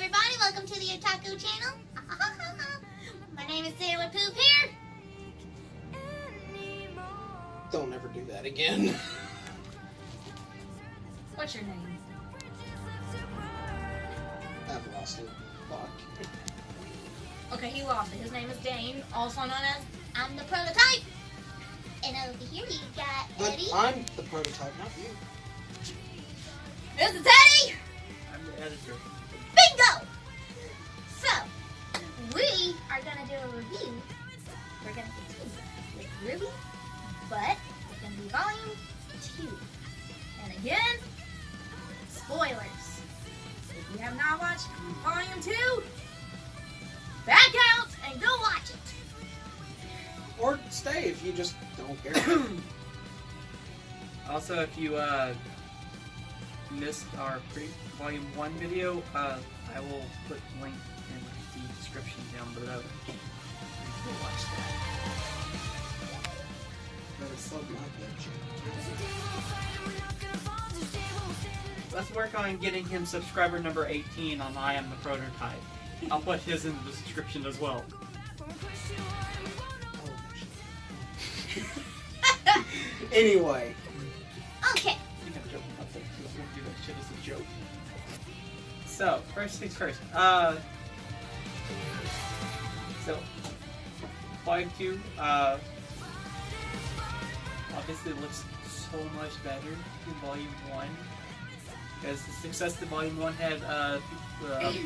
everybody, welcome to the Otaku channel. My name is Sailor Poop here. Don't ever do that again. What's your name? I've lost it. Fuck. Okay, he lost it. His name is Dane, also known as I'm the Prototype. And over here you got But Eddie. I'm the prototype, not you. This is Eddie. I'm the editor. Bingo! So, we are going to do a review. We're going to continue with RWBY, but it's going to be Volume 2. And again, spoilers. If you have not watched Volume 2, back out and go watch it. Or stay if you just don't care. Also, if you missed our Volume 1 video, I will put the link in the description down below. You can watch that. Better slug my bitch. Let's work on getting him subscriber number 18 on I Am the Prototype. I'll put his in the description as well. Anyway. Okay. I think I'm joking about that because we'll do that shit as a joke. So, first things first. So, Volume 2, obviously looks so much better than Volume 1. Because the success that Volume 1 had,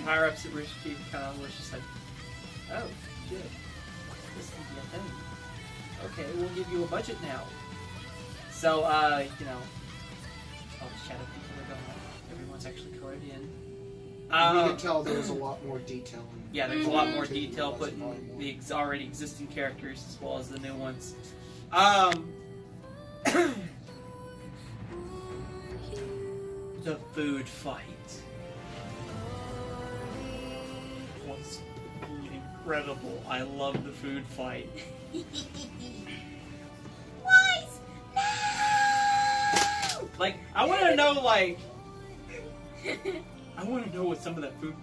power-ups that Rich Kid kind of was just like, oh, shit, this can be a thing. Okay, we'll give you a budget now. So, you know, all the shadow people are going on. Everyone's actually colored in. You can tell there's a lot more detail in Yeah, there's a lot more Two detail was put in Volume the already existing characters as well as the new ones. The food fight was incredible. I love the food fight. Wise? No! Like, I want to know, like, I want to know what some of that food,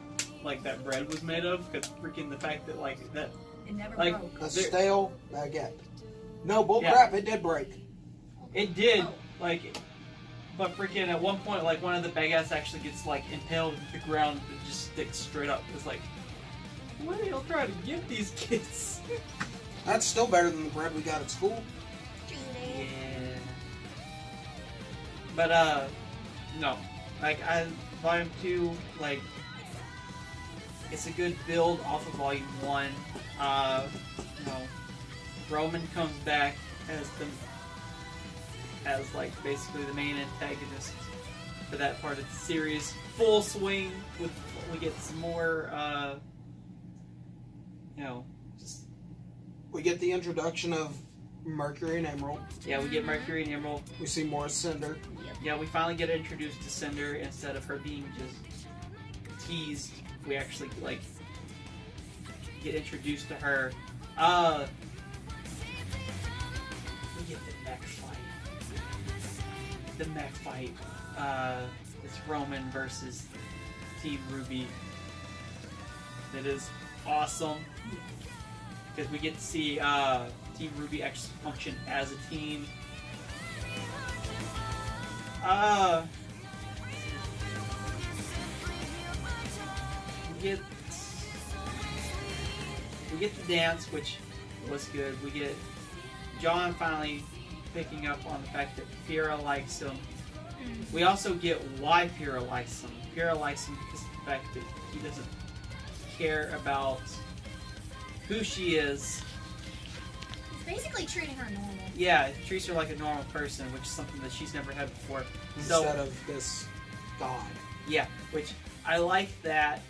like, that bread was made of, because freaking the fact that, like, that, It never like, broke. a stale baguette. No, bull Yeah. crap, it did break. it did, like, but freaking at one point, like, one of the baguettes actually gets, like, impaled into the ground and just sticks straight up. It's like, what are y'all trying to give these kids? That's still better than the bread we got at school. Yeah. But, no. Like, Volume 2, like, it's a good build off of Volume 1. You know, Roman comes back as like basically the main antagonist for that part of the series. Full swing with we get some more you know, just We get the introduction of Mercury and Emerald. yeah, we get Mercury and Emerald. We see more Cinder. Yeah, we finally get introduced to Cinder instead of her being just teased. We actually like get introduced to her. We get the mech fight. The mech fight. It's Roman versus Team RWBY. It is awesome because we get to see Team RWBY actually function as a team. We get the dance, which was good. We get John finally picking up on the fact that Pyrrha likes him. We also get why Pyrrha likes him. Pyrrha likes him because of the fact that he doesn't care about who she is. He's basically treating her normal. Yeah, he treats her like a normal person, which is something that she's never had before. Instead of this god. Yeah, which I like that.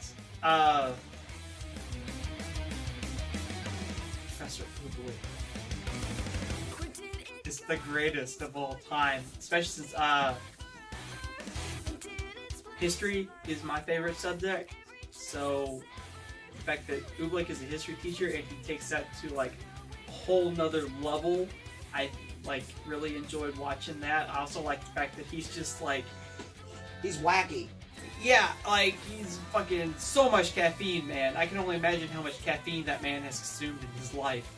Professor Ubley is the greatest of all time, especially since history is my favorite subject. So the fact that Ublik is a history teacher and he takes that to like a whole nother level, I like really enjoyed watching that. I also like the fact that he's just like He's wacky. Yeah, like, he's fucking so much caffeine, man. I can only imagine how much caffeine that man has consumed in his life.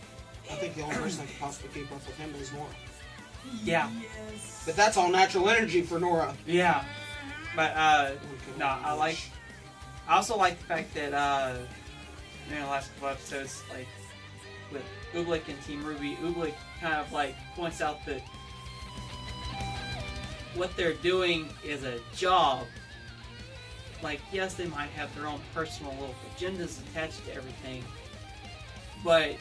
I think the only person that could possibly keep up with him is Nora. Yeah. Yes. But that's all natural energy for Nora. Yeah. But, We no, I also like the fact that, in the last couple episodes, like, with Oobleck and Team RWBY, Oobleck kind of, like, points out that what they're doing is a job. Like, yes, they might have their own personal little agendas attached to everything, but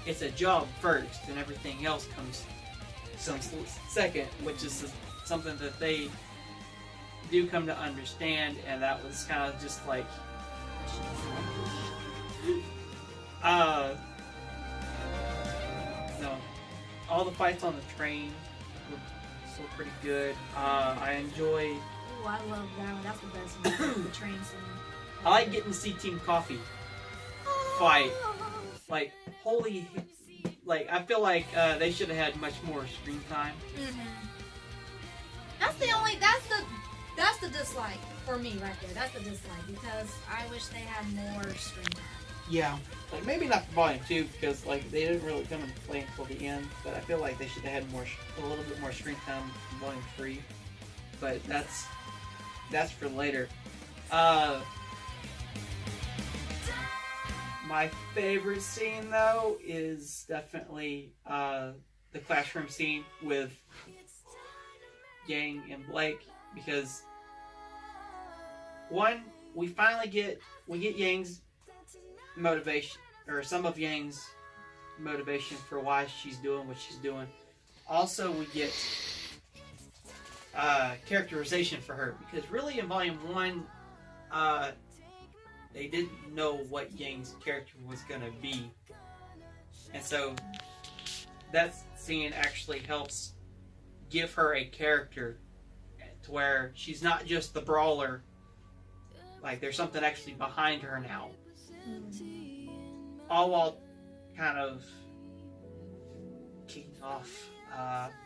it's a job first, and everything else comes second, which is something that they do come to understand, and that was kind of just like, no, all the fights on the train were still pretty good. I enjoy. Oh, I love that one. That's the best one. The train scene. I like getting to see Team Coffee fight. Like, holy, like, I feel like they should have had much more screen time. That's the dislike for me right there. That's the dislike because I wish they had more screen time. Yeah. Like, maybe not for Volume 2 because, like, they didn't really come into play until the end, but I feel like they should have had a little bit more screen time in Volume 3. But that's for later. My favorite scene, though, is definitely the classroom scene with Yang and Blake, because one, we get Yang's motivation, or some of Yang's motivation for why she's doing what she's doing. Also, we get characterization for her, because really in Volume 1, they didn't know what Yang's character was going to be. And so that scene actually helps give her a character to where she's not just the brawler. Like, there's something actually behind her now. All while kind of kicking off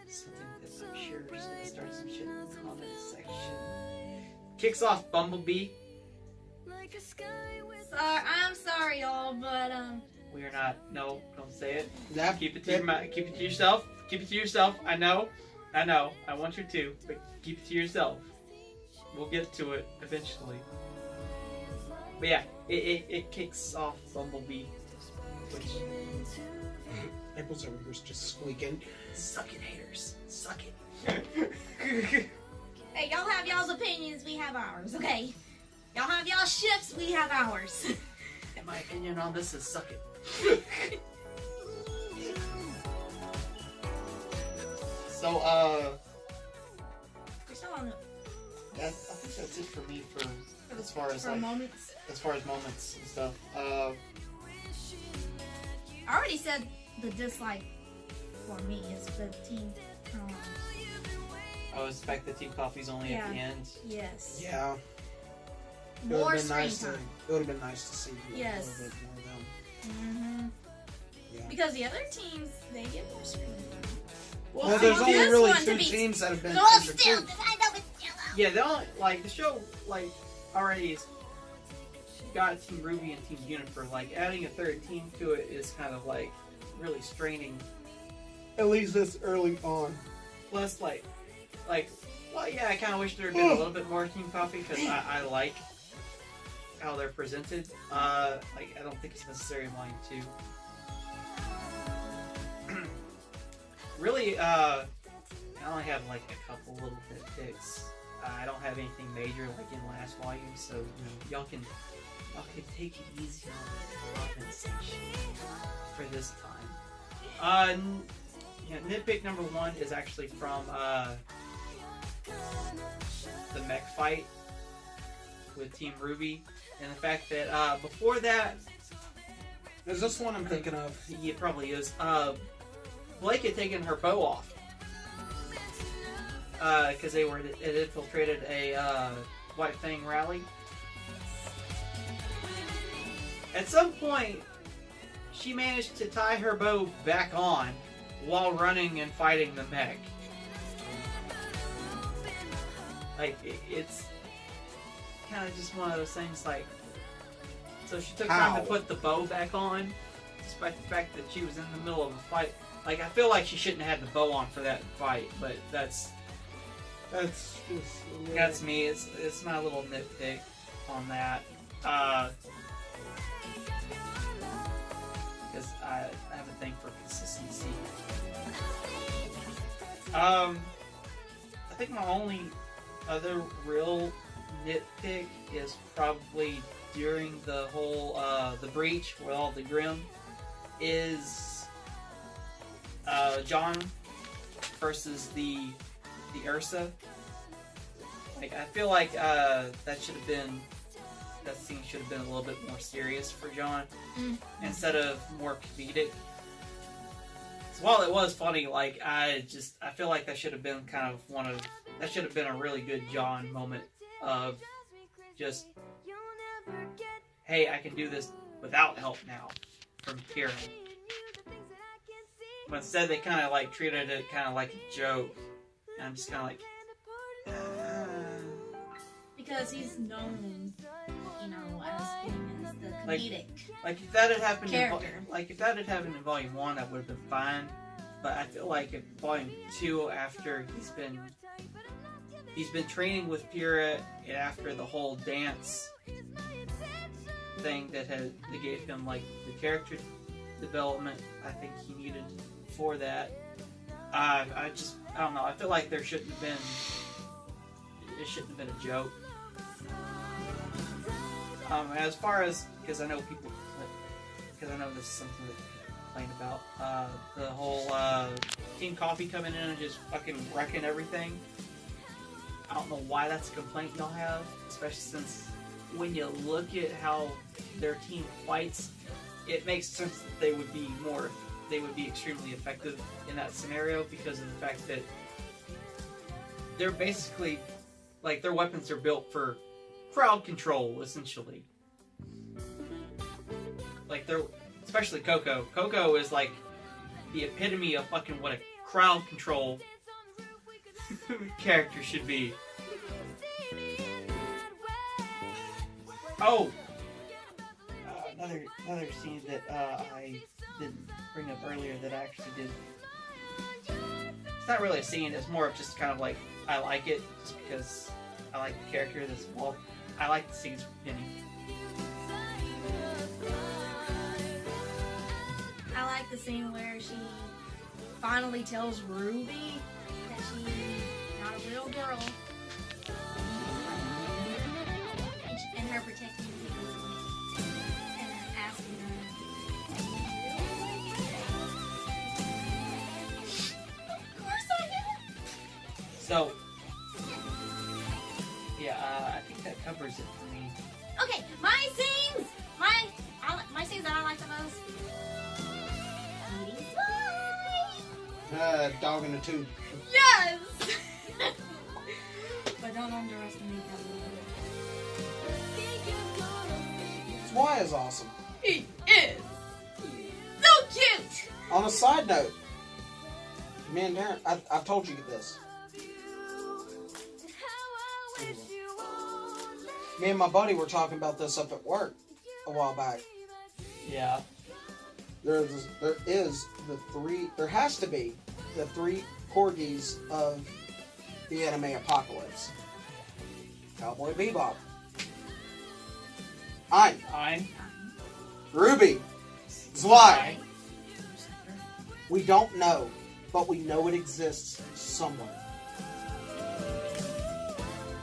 something that I'm sure is going to start some shit in the comment section. Kicks off Bumblebee. I'm sorry, y'all, but We're not. No, don't say it. Yeah. Keep it to your mind. Keep it to yourself. Keep it to yourself. I know. I want you to, but keep it to yourself. We'll get to it eventually. But yeah, it kicks off Bumblebee, which April's over here just squeaking. suck it, haters. Suck it. hey, y'all have y'all's opinions, we have ours, okay? Y'all have y'all shifts, we have ours. And my opinion on this is suck it. So, We're still on I think that's it for me for as far as for like moments. as far as moments and stuff. I already said the dislike for me is the team. I was the fact that Team Coffee's only at the end. Yes. Yeah. It More would have been screen nice time. it would have been nice to see Yes. a little bit more of them. Yeah. Because the other teams, they get more screen time. Well, there's only this really one to two be- teams that have been No, still, introduced. I know it's still up. Yeah, they only, like, the show, like, already has got Team RWBY and Team Juniper. Like, adding a third team to it is kind of, like, really straining. At least this early on. Plus, like, well, yeah, I kind of wish there had been a little bit more Team Coffee, because I like how they're presented. Like, I don't think it's necessary in Volume 2. Really, I only have, like, a couple little bit picks. I don't have anything major, like, in last volume, so, you know, y'all can take it easy on the comment section for this time. Yeah, nitpick number 1 is actually from, the mech fight with Team RWBY, and the fact that before that, Is this one I'm thinking of? it probably is, Blake had taken her bow off because it infiltrated a White Fang rally. At some point, she managed to tie her bow back on while running and fighting the mech. Like, it's kind of just one of those things like. So she took How? time to put the bow back on, despite the fact that she was in the middle of a fight. Like, I feel like she shouldn't have had the bow on for that fight, but that's me. It's my little nitpick on that. Because I have a thing for consistency. I think my only other real nitpick is probably during the whole the breach with all the Grim is John versus the Ursa. Like, I feel like that scene should have been a little bit more serious for John instead of more comedic. So while it was funny, like I feel like that should have been that should have been a really good John moment of just, hey, I can do this without help now from Kira. But instead they kind of like treated it kind of like a joke. And I'm just kind of like, because he's known, you know, as being as the comedic like if that had happened character. if that had happened in Volume 1, that would have been fine. But I feel like in Volume 2, after he's been training with Pyrrha, and after the whole dance thing that gave him like the character development I think he needed for that. I don't know. I feel like it shouldn't have been a joke. As far as, because I know this is something that people complain about, the whole Team Coffee coming in and just fucking wrecking everything. I don't know why that's a complaint y'all have, especially since when you look at how their team fights, it makes sense that they would be extremely effective in that scenario because of the fact that they're basically, like, their weapons are built for crowd control, essentially. Like, especially Coco. Coco is like the epitome of fucking what a crowd control character should be. Oh! Another scene that I didn't bring up earlier that I actually did. It's not really a scene, it's more of just kind of like, I like it, just because I like the character that's involved. I like the scenes from Penny. I like the scene where she finally tells Ruby that she's not a real girl. And her protecting people and asking her. Of course I do. So, yeah, I think that covers it for me. Okay, my scenes that I like the most. Eating slime. Dog in a tube. Yes. But don't underestimate that little. Why is awesome. He is so cute. On a side note, me and Darren, I've told you this. Me and my buddy were talking about this up at work a while back. Yeah. There has to be the 3 corgis of the anime apocalypse. Cowboy Bebop. I'm Ruby. Zwei. We don't know, but we know it exists somewhere.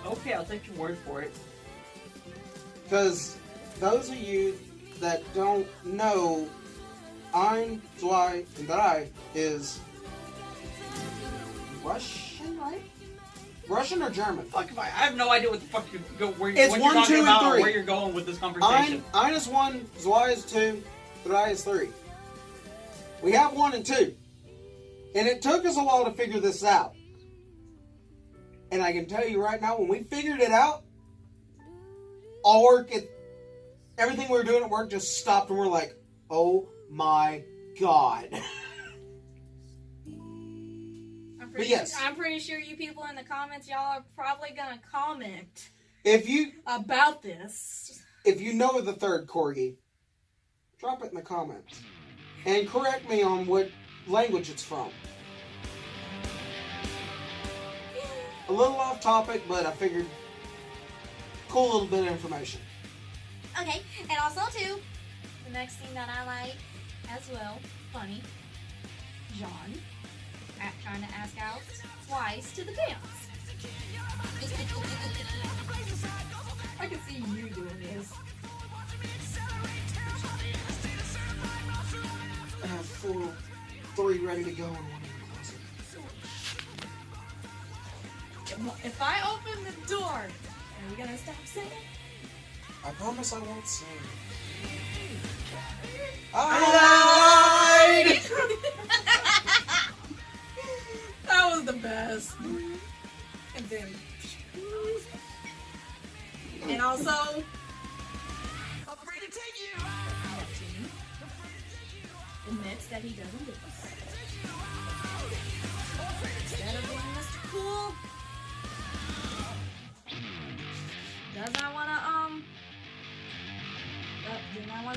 Okay, I'll take your word for it. Because those of you that don't know, Ein, Zwei, and Drei is Russian, right? Russian or German? Fuck if I have no idea what the fuck It's what 1, you're 2, talking and about or 3. where you're going with this conversation. Ein is 1, Zwei is 2, Drei is 3. We have 1 and 2. And it took us a while to figure this out. And I can tell you right now, when we figured it out, everything we were doing at work just stopped and we're like, oh my god. I'm But yes. I'm pretty sure you people in the comments, y'all are probably gonna comment If you about this. if you know the third corgi, drop it in the comments and correct me on what language it's from. A little off topic, but I figured cool little bit of information. Okay, and also too, the next thing that I like as well, funny, John trying to ask out twice to the dance. I can see you doing this. I have 3 ready to go and 1 in the closet. If I open the door, are you gonna stop singing? I promise I won't sing. I lied! That was the best. And then, and also, Neptune admits that he doesn't dance. Instead of being Mr. Cool, does not want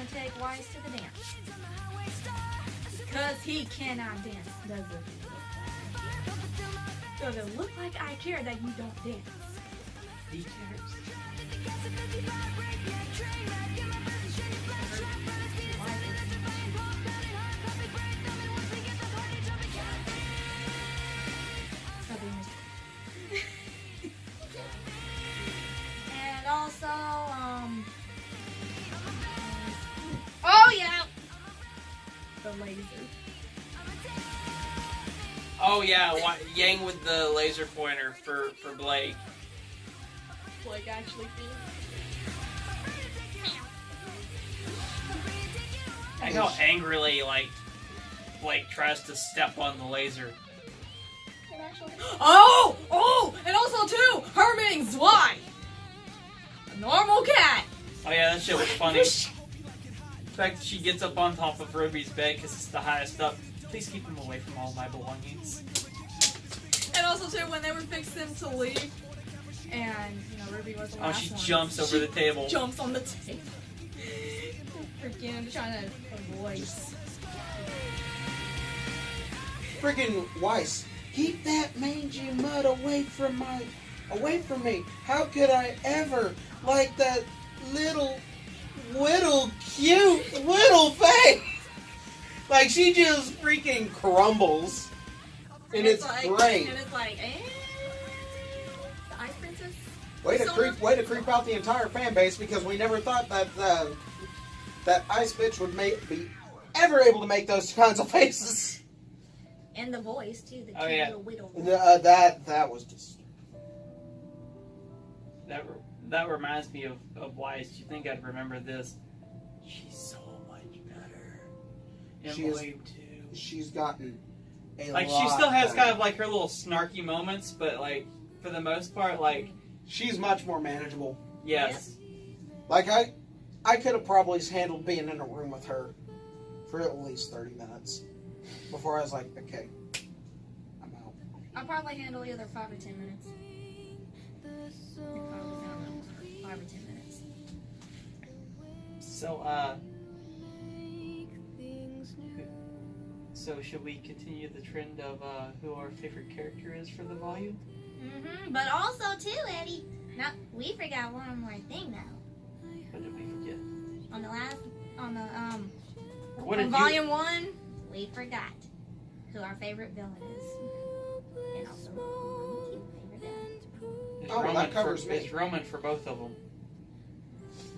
to take Wise to the dance. Because he cannot dance, does it? Does it look like I care that you don't dance? He cares. And also, oh yeah, The laser. Oh yeah, Yang with the laser pointer for Blake. Like actually being. I know angrily Blake tries to step on the laser. Oh, and also too, her being Zwei, a normal cat. Oh yeah, that shit was funny. The fact that she gets up on top of Ruby's bed because it's the highest up. Please keep him away from all my belongings. And also too, when they were fixing to leave, and Ruby was the last She one. jumps over the table. Jumps on the table. Freaking trying to avoid. Freaking Weiss, keep that mangy mud away from me. How could I ever like that little cute little face? Like she just freaking crumbles. And it's great. And it's like, the Ice Princess? Way to creep out the entire fan base because we never thought that that Ice bitch would be ever able to make those kinds of faces. and the voice too, the Oh, cute yeah. little whittle. That was just. That reminds me of Wise. Do you think I'd remember this? She's so much better. In She is- Volume 2. She's gotten a Like, lot she still has better. kind of like her little snarky moments, but like, for the most part, like, She's much more manageable. yes. Like I could have probably handled being in a room with her for at least 30 minutes before I was like, okay, I'm out. I'll probably handle either 5 or 10 minutes. If I was, I don't know, 5 or 10 minutes. So should we continue the trend of who our favorite character is for the volume? But also too, Eddie. Now we forgot one more thing though. What did we forget? What On did volume 1, we forgot who our favorite villain is, and also who our favorite villain. It's Oh, Roman that covers for, me. It's Roman for both of them.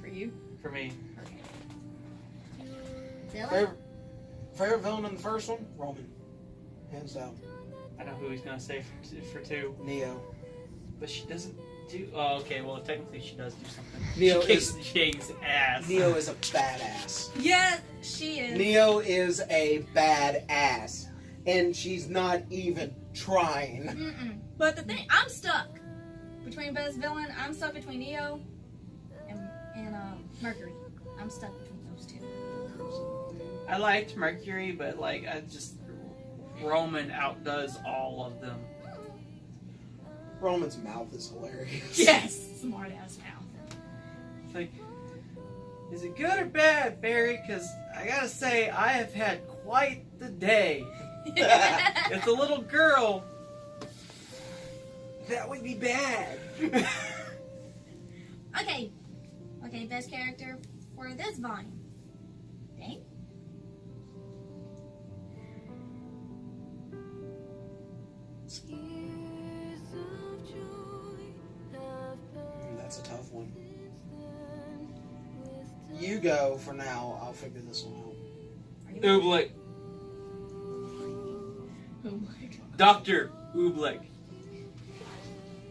For you? For me. Villain? Favorite villain in the first one? Roman. Hands down. I know who he's gonna say for 2, Neo. but she doesn't do. Oh, okay. Well, technically, she does do something. Neo she kicks Jake's ass. Neo is a badass. Yeah, she is. Neo is a badass. And she's not even trying. But the thing, I'm stuck between best villain. I'm stuck between Neo and Mercury. I'm stuck between those two. I liked Mercury, but like Roman outdoes all of them. Roman's mouth is hilarious. Yes. smart ass mouth. It's like, is it good or bad, Barry? Because I gotta say, I have had quite the day. It's a little girl. That would be bad. Okay. Okay, best character for this volume. Dang. That's a tough one. You go for now. I'll figure this one out. Oobleck. Oh my god. Dr. Oobleck.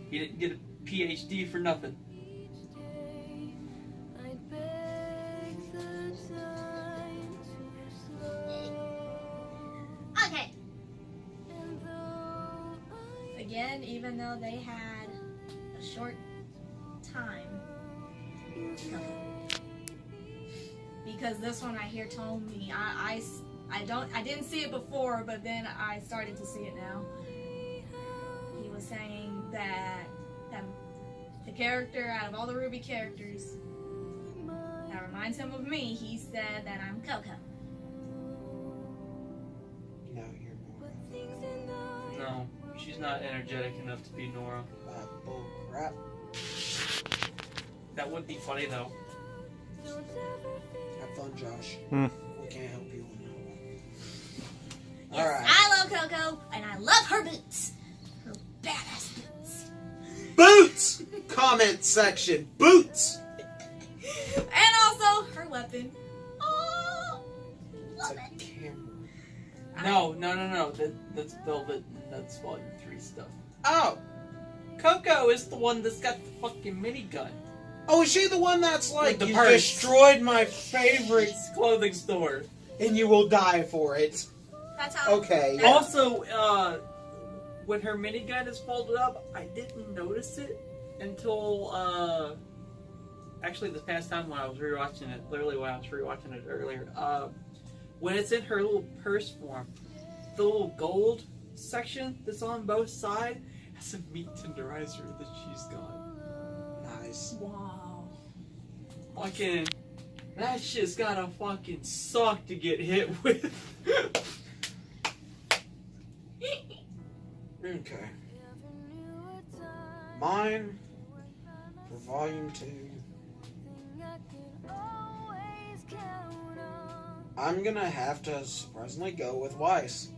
He didn't get a PhD for nothing. Okay. Again, even though they had a short time. Because this one right here told me, I didn't see it before, but then I started to see it now. He was saying that the character out of all the RWBY characters that reminds him of me, he said that I'm Coco. No, you're Nora. No, she's not energetic enough to be Nora. Bull crap. That would be funny though. Have fun, Josh. Hmm. We can't help you on that one. Yes, Alright. I love Coco, and I love her boots. Her badass boots. Boots! Comment section. Boots! And also her weapon. Oh, It's love a it. camera. No. That's Velvet and that's Volume 3 stuff. Oh! Coco is the one that's got the fucking minigun. Oh, is she the one that's like, With the you purse. destroyed my favorite Clothing store. and you will die for it? That's how. Okay. Also, when her minigun is folded up, I didn't notice it until, actually this past time when I was rewatching it, literally when I was rewatching it earlier, when it's in her little purse form, the little gold section that's on both sides has a meat tenderizer that she's got. Nice. Wow. Fucking, that shit's gotta fucking suck to get hit with. Okay. Mine for Volume 2. I'm gonna have to surprisingly go with Weiss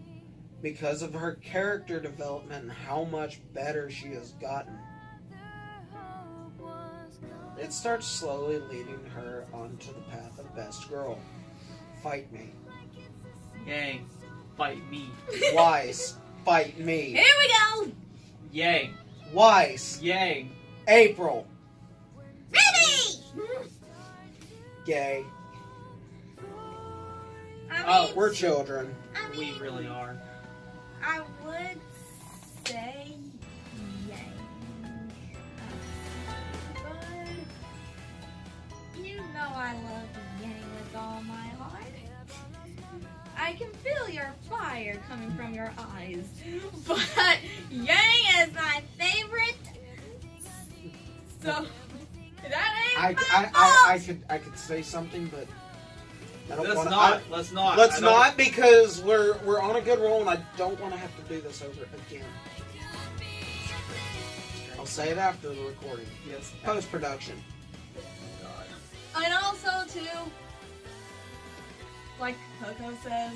because of her character development and how much better she has gotten. It starts slowly leading her onto the path of best girl. Fight me. Yang, fight me. Weiss, fight me. Here we go. Yang, Weiss, Yang. April, Ruby. gay. I mean, We're children. I We mean, really are. I would say Yang. But you know I love Yang with all my heart. I can feel your fire coming from your eyes. But Yang is my favorite. So that ain't I could say something, but I don't Let's want not. to. Let's not. Let's I don't- not, because we're on a good roll, and I don't want to have to do this over again. I'll say it after the recording. Yes. Post production. God. And also too, like Coco says,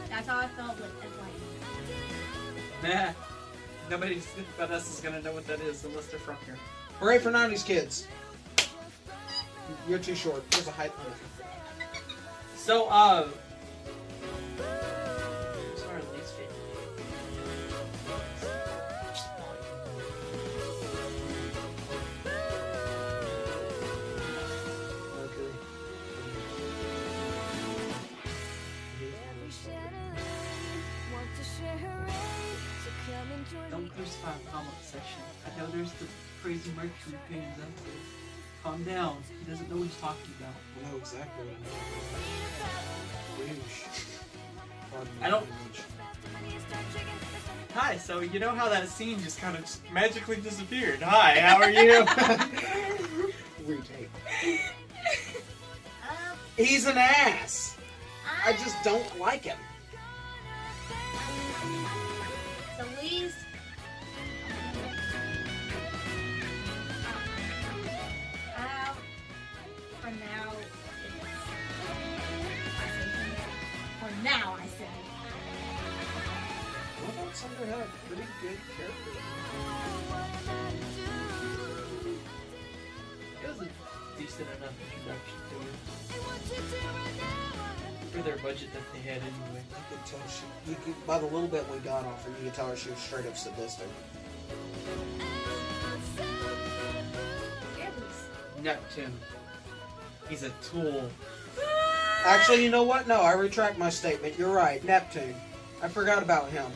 That's how I felt with FYE. Nah. Nobody but us is gonna know what that is unless they're from here. Hooray for 90s kids. You're too short. There's a height limit. So, who's our least favorite? Mercury. Don't crucify the comment section. I know there's the crazy Mercury fans out there. Calm down. He doesn't know what he's talking about. I know exactly what I'm talking about. Rouge. Pardon I don't- my language. Hi, so you know how that scene just kind of magically disappeared? Hi, how are you? Retake. Um, He's an ass. I just don't like him. So Lee's. For now, for now, I said. I thought Thunder had a pretty good character. It was a decent enough introduction to her. For their budget that they had anyway. You could tell you could, by the little bit we got off her, you could tell her she was straight up sadistic. Neptune. He's a tool. Actually, you know what? No, I retract my statement. You're right. Neptune. I forgot about him.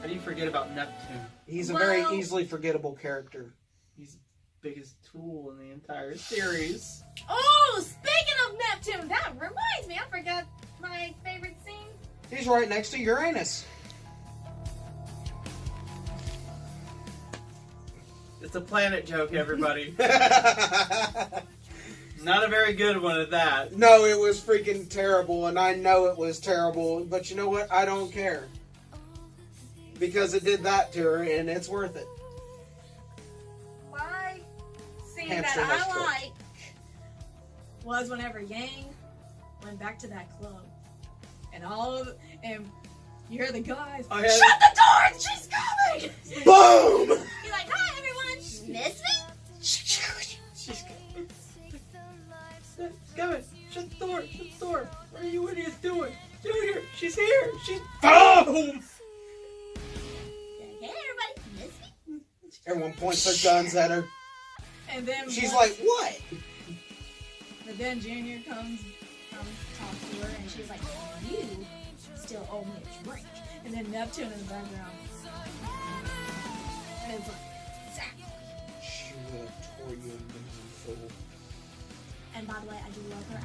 How do you forget about Neptune? He's a Well- very easily forgettable character. He's the biggest tool in the entire series. Oh, speaking of Neptune, that reminds me, I forgot my favorite scene. He's right next to Uranus. It's a planet joke, everybody. Not a very good one at that. No, it was freaking terrible, and I know it was terrible, but you know what? I don't care. Because it did that to her, and it's worth it. My scene Hamster that has I torch. like was whenever Yang went back to that club, and and you hear the guys, Oh, yeah. shut the door, she's coming! Boom! You're like, hi everyone, miss me? She's coming. Shut the door. Shut the door. What are you idiots doing? Junior, she's here. She's boom. Hey everybody, miss me? Everyone points their guns at her. And then She's like, what? but then Junior comes talk to her, and she's like, you still owe me a drink. And then Neptune in the background. And it's like, Zach. She would have tore you in the fool. And by the way, I do love her.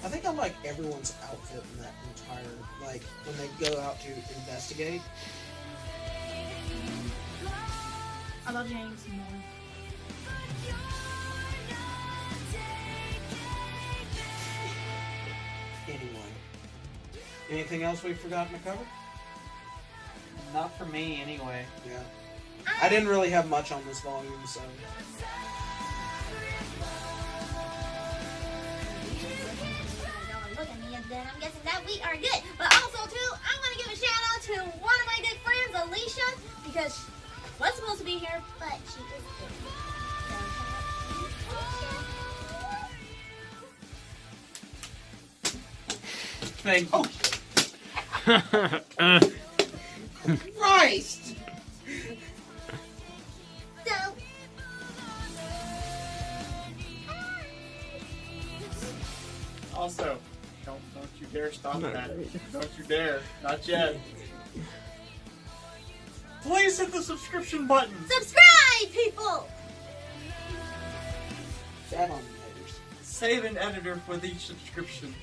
I think I like everyone's outfit in that entire, like, when they go out to investigate. I love James more. Anyway. Anything else we've forgotten to cover? Not for me, anyway. Yeah. I didn't really have much on this volume, so. Look at me and then I'm guessing that we are good. But also too, I want to give a shout out to one of my good friends, Alicia, because she was supposed to be here, but she is Thank you. Christ! So, Also, don't you dare stop that. Don't you dare. Not yet. Please hit the subscription button. subscribe, people! That on the haters. Save an editor for the subscription.